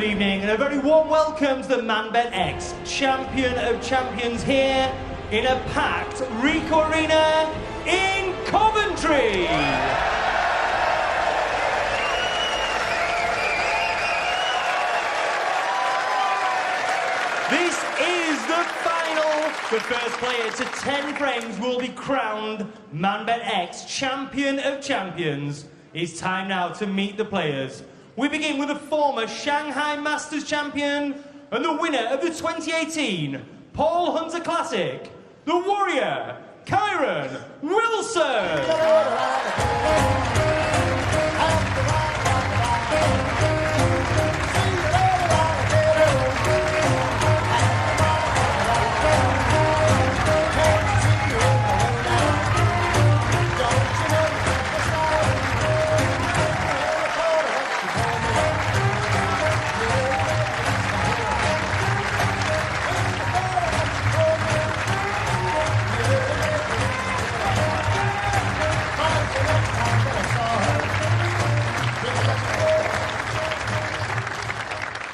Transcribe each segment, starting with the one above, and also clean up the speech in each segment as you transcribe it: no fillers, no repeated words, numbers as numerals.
Good evening and a very warm welcome to the ManBet X Champion of Champions here in a packed Ricoh Arena in Coventry. This is the final. The first player to 10 frames will be crowned ManBet X Champion of Champions. It's time now to meet the players. We begin with the former Shanghai Masters champion and the winner of the 2018 Paul Hunter Classic, the Warrior, Kyren Wilson.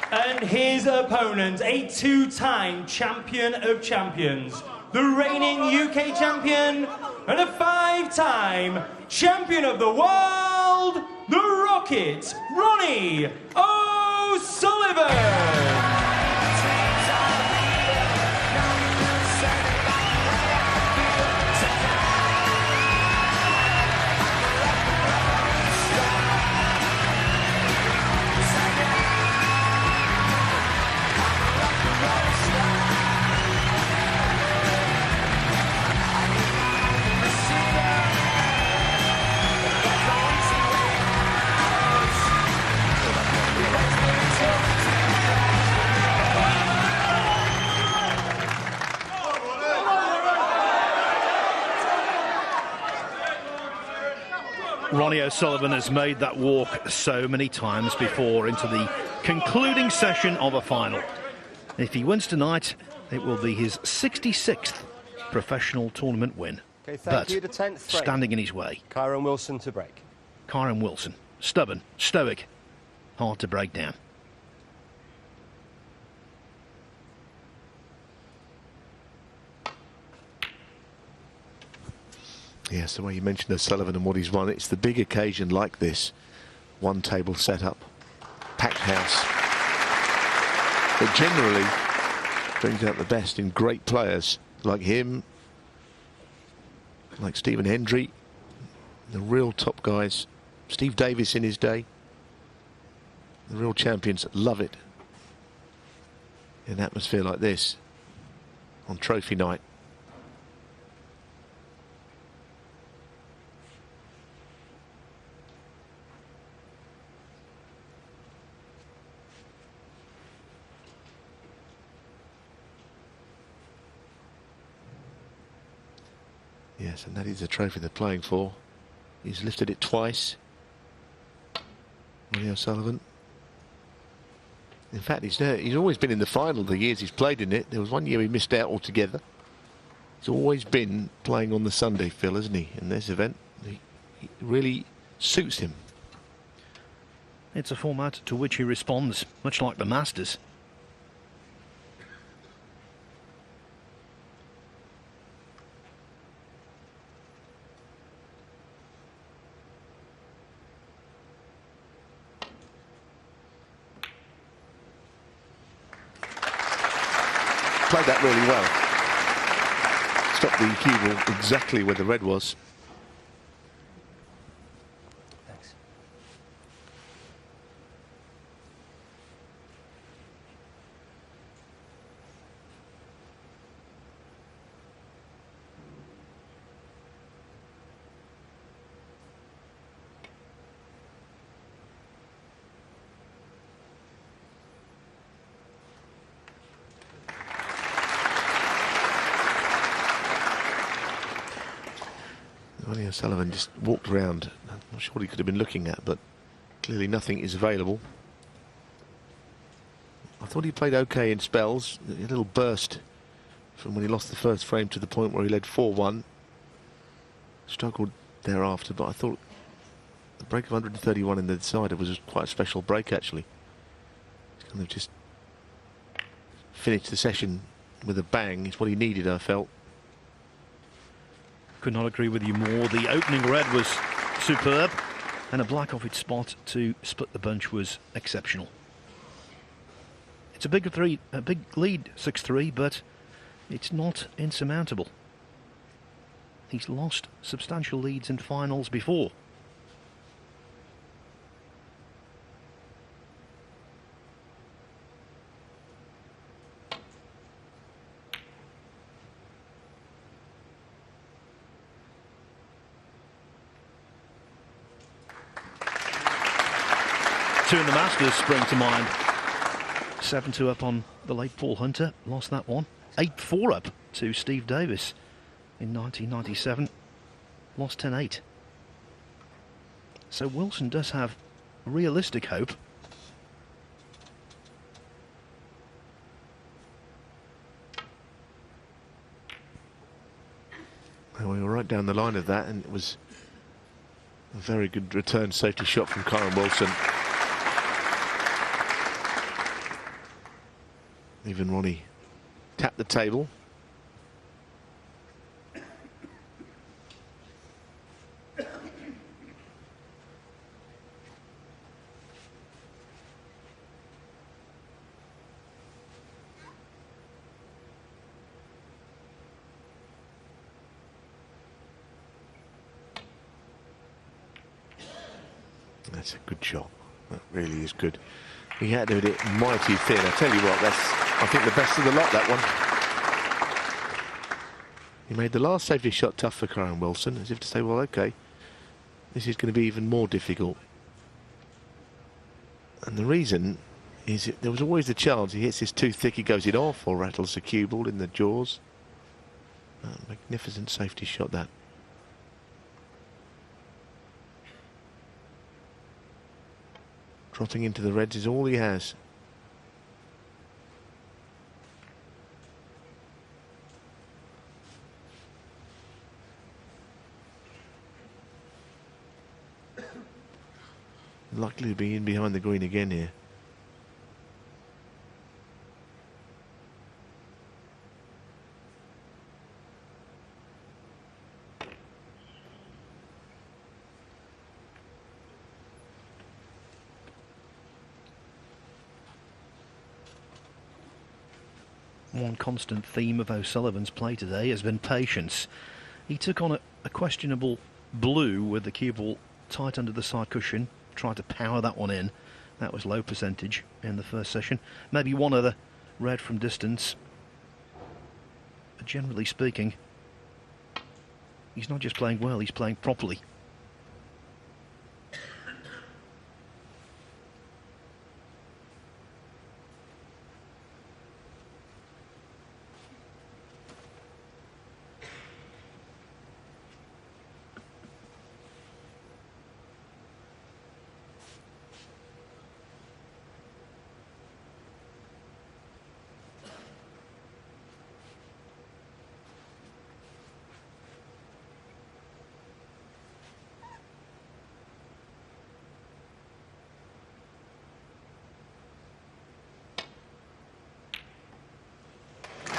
And his opponent, a two-time champion of champions, the reigning UK champion, and a five-time champion of the world, the Rocket, Ronnie O'Sullivan. Ronnie O'Sullivan has made that walk so many times before into the concluding session of a final. If he wins tonight, it will be his 66th professional tournament win. Okay, thank you. The 10th frame. Standing in his way. Kyren Wilson to break. Kyren Wilson, stubborn, stoic, hard to break down. Yes, the way you mentioned O'Sullivan and what he's won, it's the big occasion like this. One table setup, packed house. But generally brings out the best in great players like him, like Stephen Hendry, the real top guys. Steve Davis in his day. The real champions love it in an atmosphere like this on trophy night. Yes, and that is the trophy they're playing for. He's lifted it twice. Ronnie O'Sullivan. In fact, he's always been in the final the years he's played in it. There was one year he missed out altogether. He's always been playing on the Sunday, Phil, hasn't he, in this event? He really suits him. It's a format to which he responds, much like the Masters. Played that really well. Stopped the cue ball exactly where the red was. Thanks. Ronnie O'Sullivan just walked around. I'm not sure what he could have been looking at, but clearly nothing is available. I thought he played okay in spells. A little burst from when he lost the first frame to the point where he led 4-1. Struggled thereafter, but I thought the break of 131 in the decider was quite a special break, actually. He's And they've just finished the session with a bang. It's what he needed, I felt. Could not agree with you more. The opening red was superb, and a black off its spot to split the bunch was exceptional. It's a big lead, 6-3, but it's not insurmountable. He's lost substantial leads in finals before. Two in the Masters spring to mind. 7-2 up on the late Paul Hunter, lost that one. 8-4 up to Steve Davis in 1997, lost 10-8. So Wilson does have realistic hope. Well, we were right down the line of that, and it was a very good return safety shot from Kyren Wilson. Even Ronnie tapped the table. That's a good shot. That really is good. He had to hit it mighty thin. I tell you what, that's, I think, the best of the lot, that one. He made the last safety shot tough for Kyren Wilson, as if to say, well, okay, this is going to be even more difficult. And the reason is there was always the chance he hits this too thick, he goes it off, or rattles the cue ball in the jaws. Magnificent safety shot, that. Dropping into the reds is all he has. Likely to be in behind the green again here. One constant theme of O'Sullivan's play today has been patience. He took on a questionable blue with the cue ball tight under the side cushion, tried to power that one in. That was low percentage in the first session. Maybe one other red from distance. But generally speaking, he's not just playing well, he's playing properly.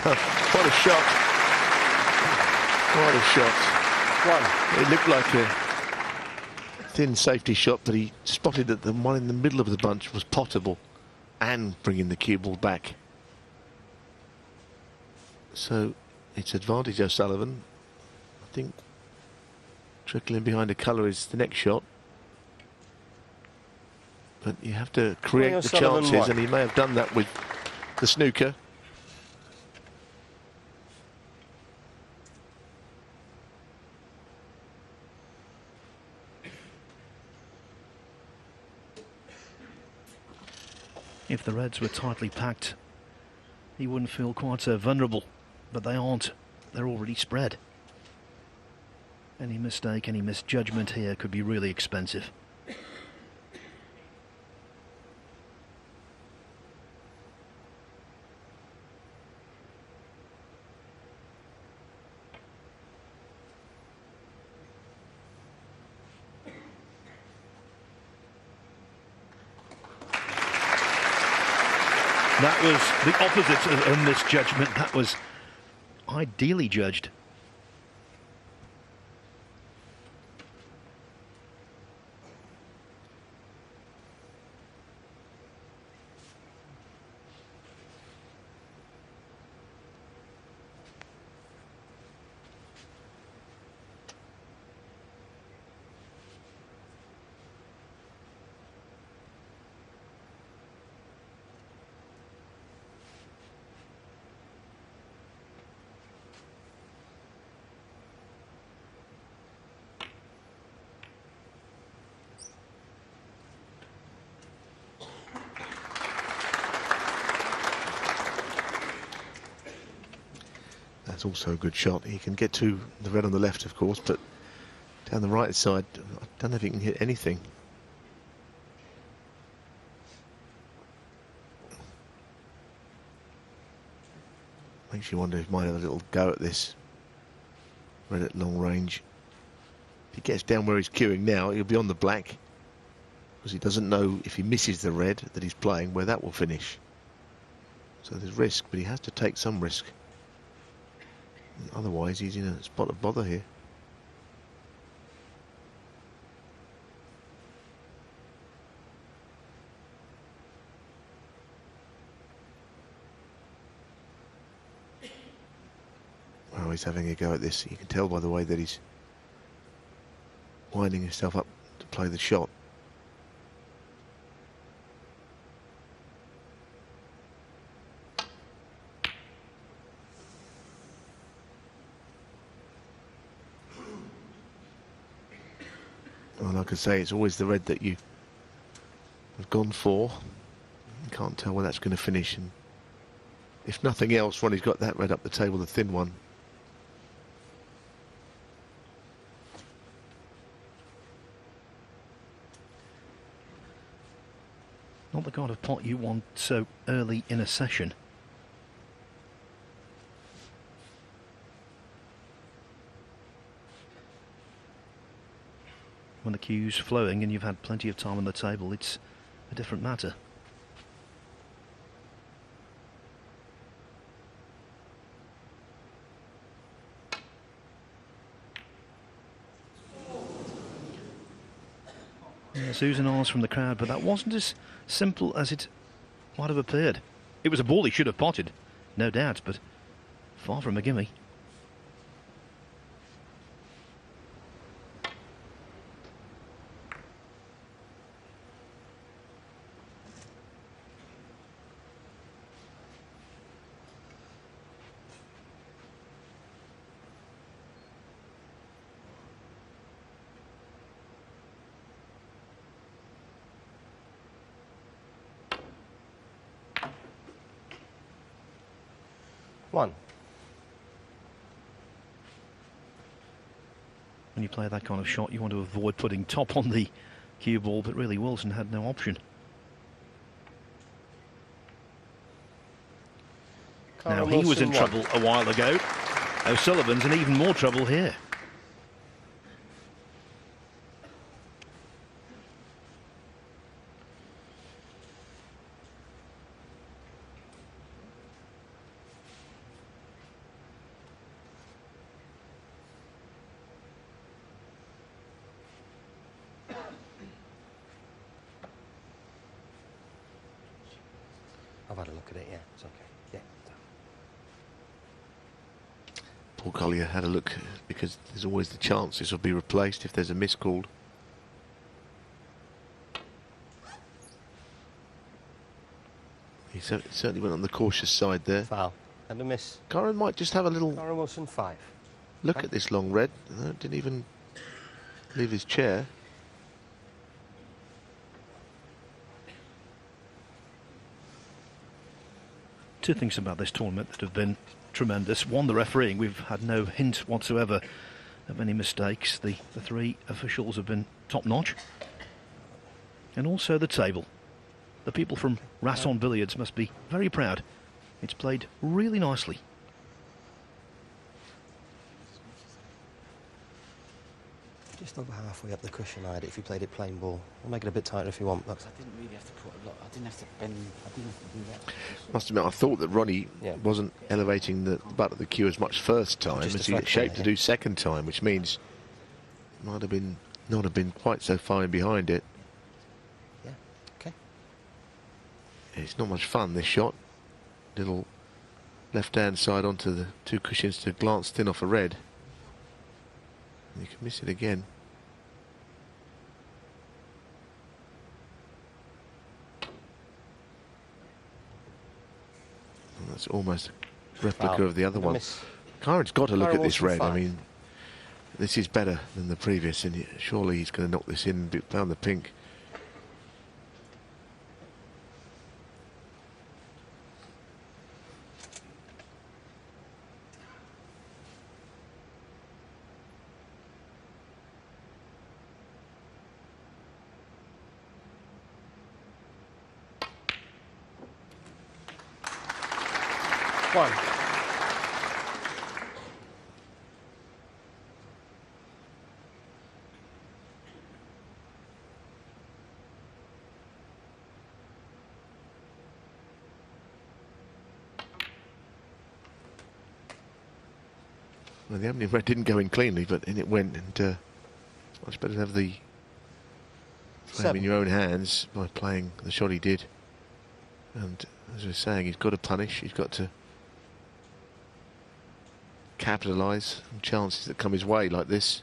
What a shot. What a shot. It looked like a thin safety shot, but he spotted that the one in the middle of the bunch was potable and bringing the cue ball back. So it's advantage O'Sullivan. I think trickling behind the colour is the next shot. But you have to create the chances, and he may have done that with the snooker. If the reds were tightly packed, he wouldn't feel quite so vulnerable, but they aren't. They're already spread. Any mistake, any misjudgment here could be really expensive. That was the opposite of a misjudgment. That was ideally judged. That's also a good shot. He can get to the red on the left, of course, but down the right side, I don't know if he can hit anything. Makes you wonder if he might have a little go at this red at long range. If he gets down where he's queuing now, he'll be on the black, because he doesn't know if he misses the red that he's playing where that will finish. So there's risk, but he has to take some risk. Otherwise, he's in a spot of bother here. Well, he's having a go at this. You can tell by the way that he's winding himself up to play the shot. Well, like I say, it's always the red that you have gone for. You can't tell where that's going to finish. And if nothing else, Ronnie's got that red up the table, the thin one. Not the kind of pot you want so early in a session. When the queue's flowing and you've had plenty of time on the table, it's a different matter. Yeah, Susan R's from the crowd, but that wasn't as simple as it might have appeared. It was a ball he should have potted, no doubt, but far from a gimme. One. When you play that kind of shot, you want to avoid putting top on the cue ball, but really Wilson had no option. Now, he was in trouble a while ago. O'Sullivan's in even more trouble here. I've had a look at it, yeah, it's okay. Yeah. Paul Collier had a look, because there's always the chance this will be replaced if there's a miss called. He certainly went on the cautious side there. Foul. And a miss. Kyren might just have a little Kyren Wilson, 5. look at this long red. Didn't even leave his chair. Two things about this tournament that have been tremendous. One, the refereeing. We've had no hint whatsoever of any mistakes. The three officials have been top-notch. And also the table. The people from Rasson Billiards must be very proud. It's played really nicely. Just over halfway up the cushion, I'd if you played it plain ball. We'll make it a bit tighter if you want, but... I didn't really have to put a lot, I didn't have to bend, I didn't have to do that. Must admit, I thought that Ronnie Yeah. wasn't elevating the butt of the cue as much first time Just as a he fraction, shaped to do second time, which means might have been not have been quite so far in behind it. Yeah, okay. It's not much fun, this shot. Little left-hand side onto the two cushions to glance thin off a red. And you can miss it again. And that's almost a replica of the other one. Kyren's got to look at this red. I mean, this is better than the previous, and surely he's going to knock this in and play on the pink. One. Well, the opening red didn't go in cleanly, but in it went, and much better to have the frame in your own hands by playing the shot he did. And as we were saying, he's got to punish, he's got to capitalise on chances that come his way like this.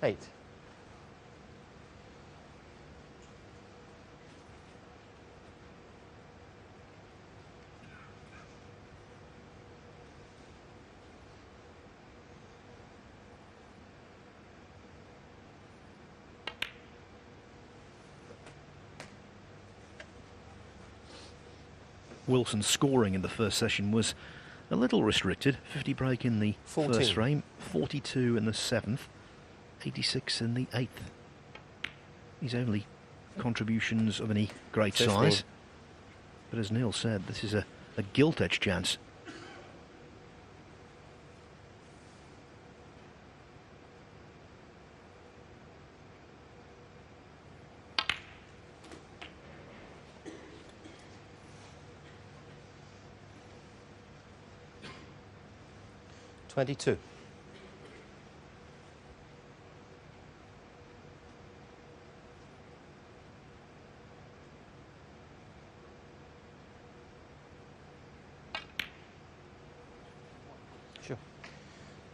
Eight. Wilson's scoring in the first session was a little restricted. 50 break in the 14. first frame, 42 in the 7th, 86 in the 8th. His only contributions of any great 15. size. But as Neil said, this is a gilt-edged chance. $22. Sure.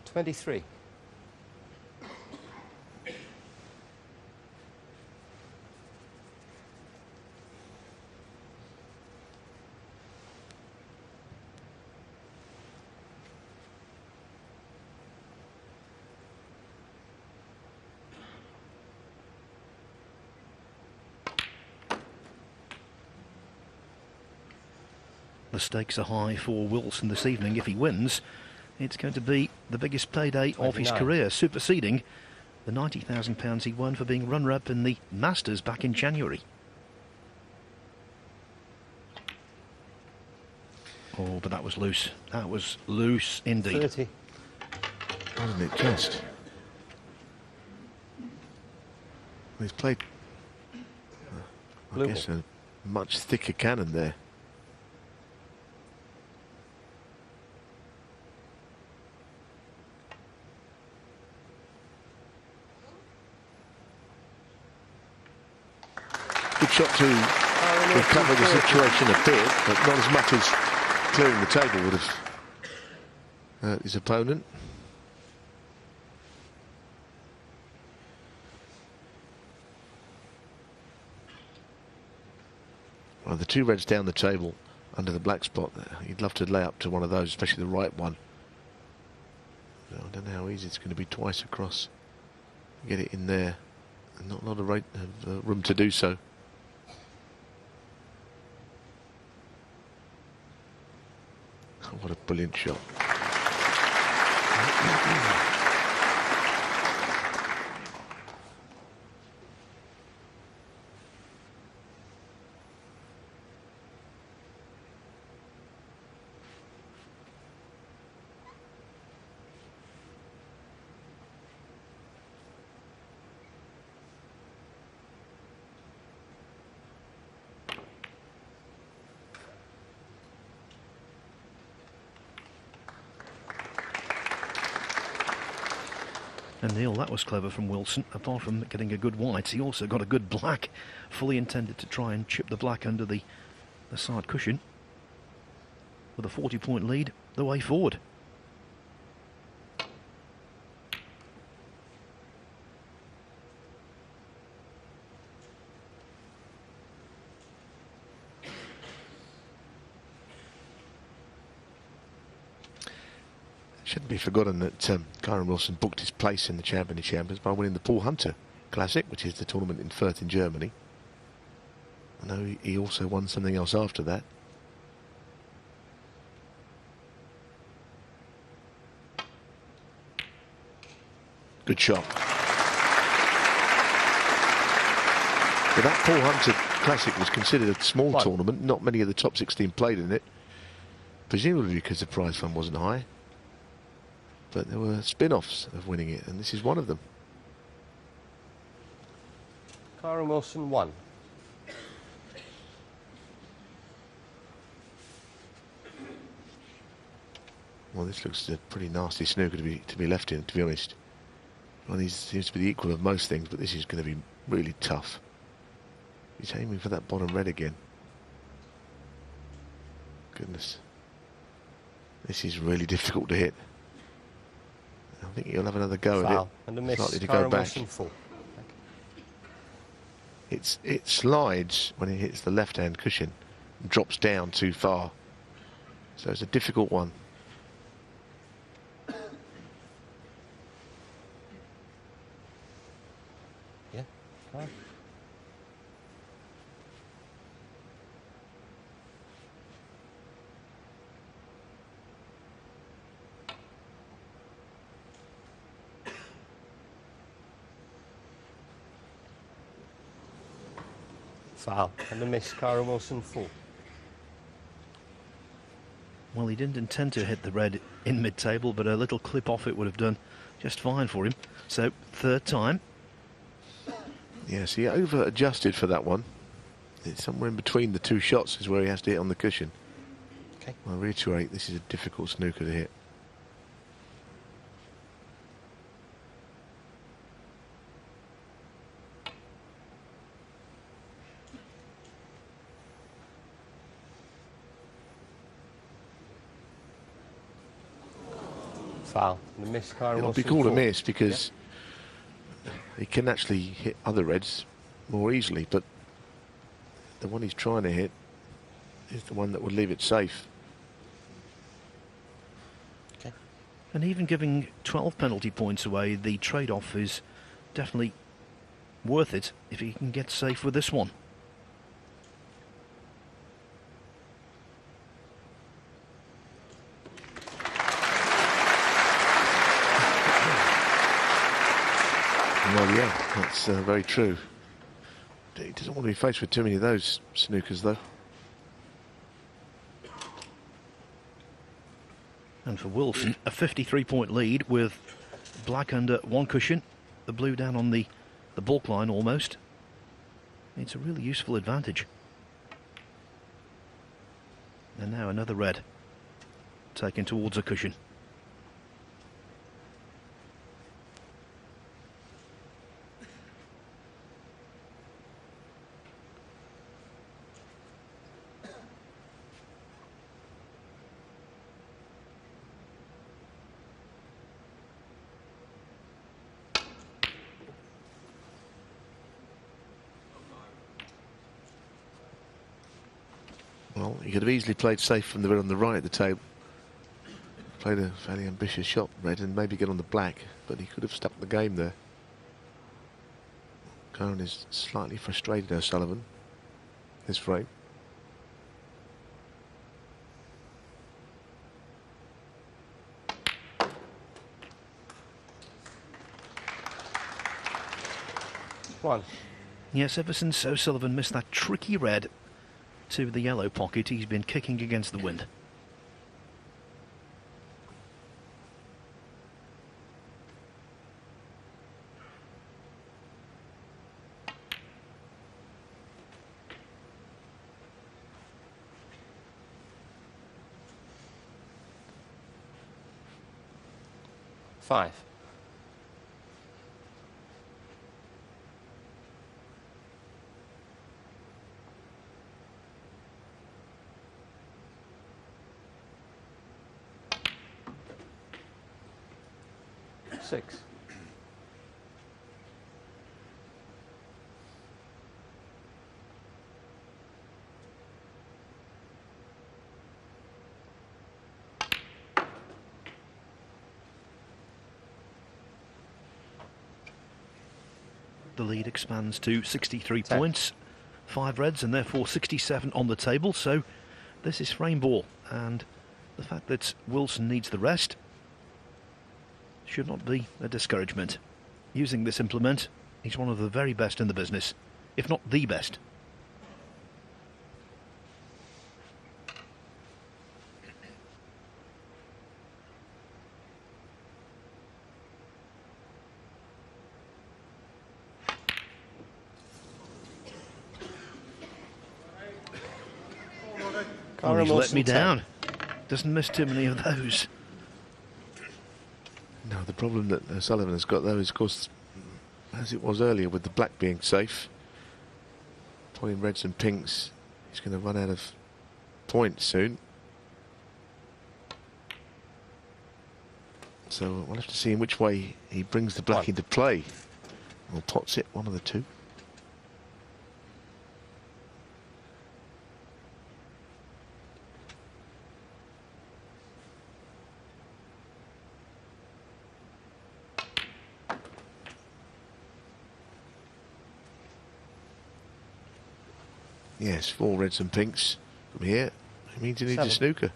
23. The stakes are high for Wilson this evening. If he wins, it's going to be the biggest payday of his 29. career, superseding the £90,000 he won for being runner-up in the Masters back in January. Oh, but that was loose. That was loose indeed. 30. Wasn't it just? He's played, I Blue guess, ball. a much thicker cannon there. Good shot to recover the situation a bit, but not as much as clearing the table would have hurt his opponent. Well, the two reds down the table under the black spot, you'd love to lay up to one of those, especially the right one. I don't know how easy it's going to be twice across. Get it in there. Not a lot of room to do so. Oh, what a brilliant shot. And Neil, that was clever from Wilson. Apart from getting a good white, he also got a good black, fully intended to try and chip the black under the side cushion. With a 40-point lead, the way forward. Shouldn't be forgotten that Kyren Wilson booked his place in the Champions by winning the Paul Hunter Classic, which is the tournament in Firth in Germany. I know he also won something else after that. Good shot. But that Paul Hunter Classic was considered a small tournament. Not many of the top 16 played in it. Presumably because the prize fund wasn't high. But there were spin-offs of winning it, and this is one of them. Kyren Wilson 1. Well, this looks a pretty nasty snooker to be left in, to be honest. Well, he seems to be the equal of most things, but this is going to be really tough. He's aiming for that bottom red again. Goodness. This is really difficult to hit. I think he'll have another go at it. And a miss. Likely to Kyren go back. Wilson 4. It slides when it hits the left-hand cushion and drops down too far. So it's a difficult one. Yeah. Fine. Foul. And a miss. Kyren Wilson 4. Well, he didn't intend to hit the red in mid-table, but a little clip off it would have done just fine for him. So, third time. Yes, he over-adjusted for that one. It's somewhere in between the two shots is where he has to hit on the cushion. Okay. I'll reiterate, this is a difficult snooker to hit. Foul. And a miss. Kyren It'll Wilson be called 4. a miss because he can actually hit other reds more easily, but the one he's trying to hit is the one that would leave it safe. Okay. And even giving 12 penalty points away, the trade-off is definitely worth it if he can get safe with this one. Well, yeah, that's very true. He doesn't want to be faced with too many of those snookers, though. And for Wilson, a 53-point lead with black under one cushion, the blue down on the bulk line almost. It's a really useful advantage. And now another red taken towards a cushion. Well, he could have easily played safe from the red on the right of the table. Played a fairly ambitious shot, red, and maybe get on the black, but he could have stuck the game there. Kyren is slightly frustrated, O'Sullivan, his frame. One. Yes, ever since O'Sullivan missed that tricky red to the yellow pocket, he's been kicking against the wind. Five. 6. The lead expands to 63 10. points, 5 reds and therefore 67 on the table. So this is frame ball, and the fact that Wilson needs the rest should not be a discouragement. Using this implement, he's one of the very best in the business, if not the best. Oh, he's let me down. Doesn't miss too many of those. No, the problem that O'Sullivan has got though is, of course, as it was earlier with the black being safe, playing reds and pinks, he's going to run out of points soon. So we'll have to see in which way he brings the black into play. Or pots it, one of the two. Yes, 4 reds and pinks from here. It means he needs 7. a snooker.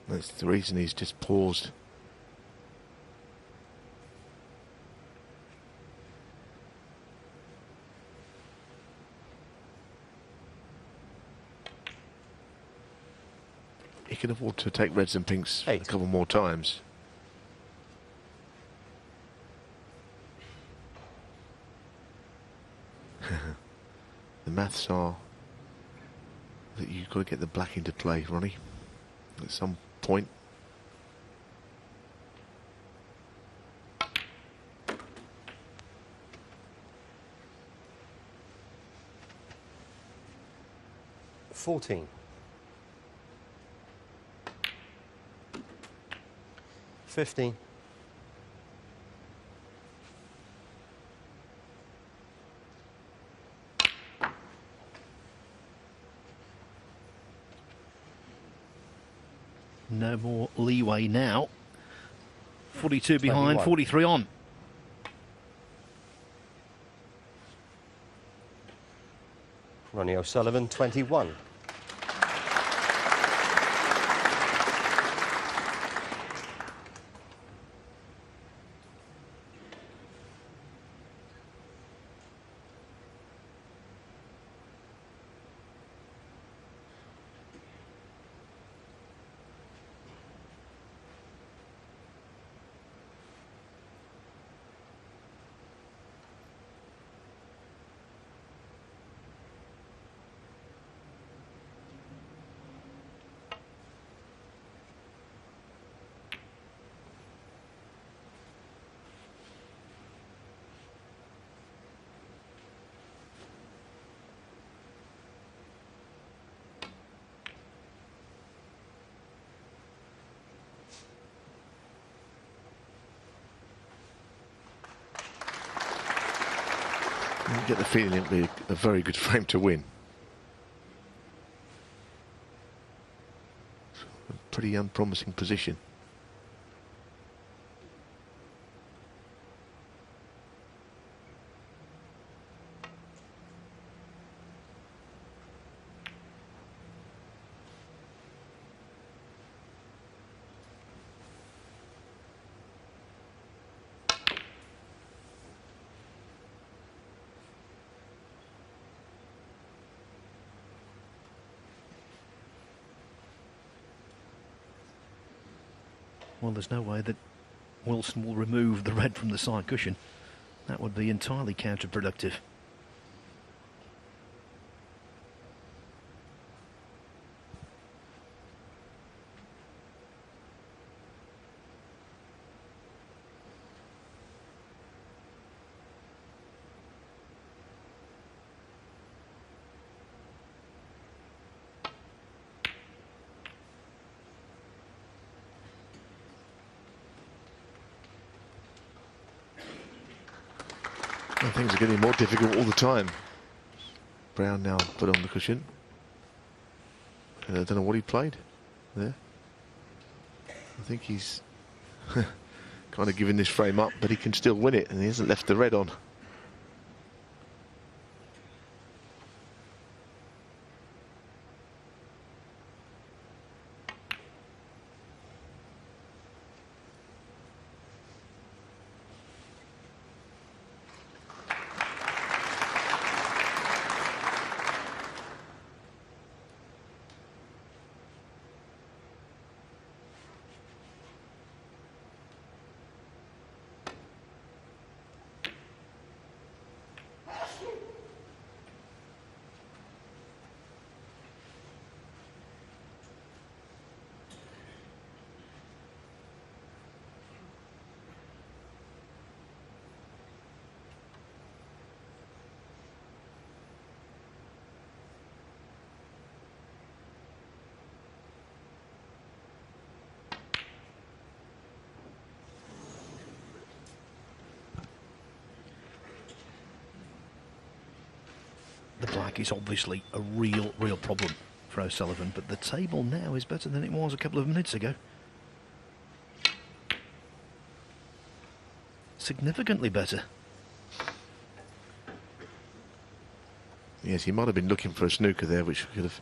That's the reason he's just paused. He can afford to take reds and pinks 8. a couple more times. The maths are that you've got to get the black into play, Ronnie, at some point. $14. 15. No more leeway now. 42 behind, 21. 43 on. Ronnie O'Sullivan, 21. You get the feeling it'll be a very good frame to win. A pretty unpromising position. Well, there's no way that Wilson will remove the red from the side cushion. That would be entirely counterproductive. Things are getting more difficult all the time. Brown now put on the cushion. I don't know what he played there. I think he's kind of giving this frame up, but he can still win it, and he hasn't left the red on. The black is obviously a real problem for O'Sullivan, but the table now is better than it was a couple of minutes ago. Significantly better. Yes, he might have been looking for a snooker there, which could have,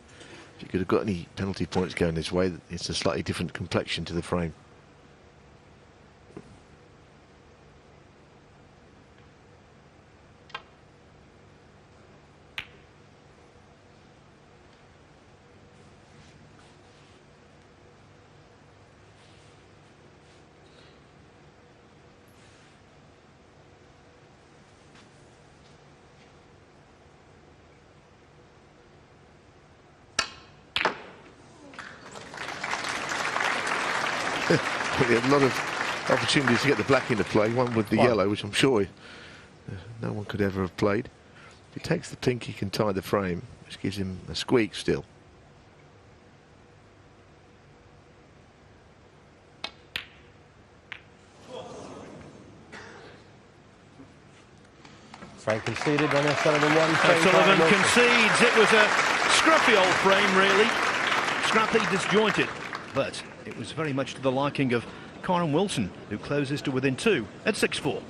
if he could have got any penalty points going his way, it's a slightly different complexion to the frame. He had a lot of opportunities to get the black into play, one with the yellow, which I'm sure no one could ever have played. If he takes the pink, he can tie the frame, which gives him a squeak still. Frame conceded, Ronnie O'Sullivan won. O'Sullivan concedes. It was a scruffy old frame, really. Scrappy, disjointed. But it was very much to the liking of Kyren Wilson, who closes to within 2 at 6-4.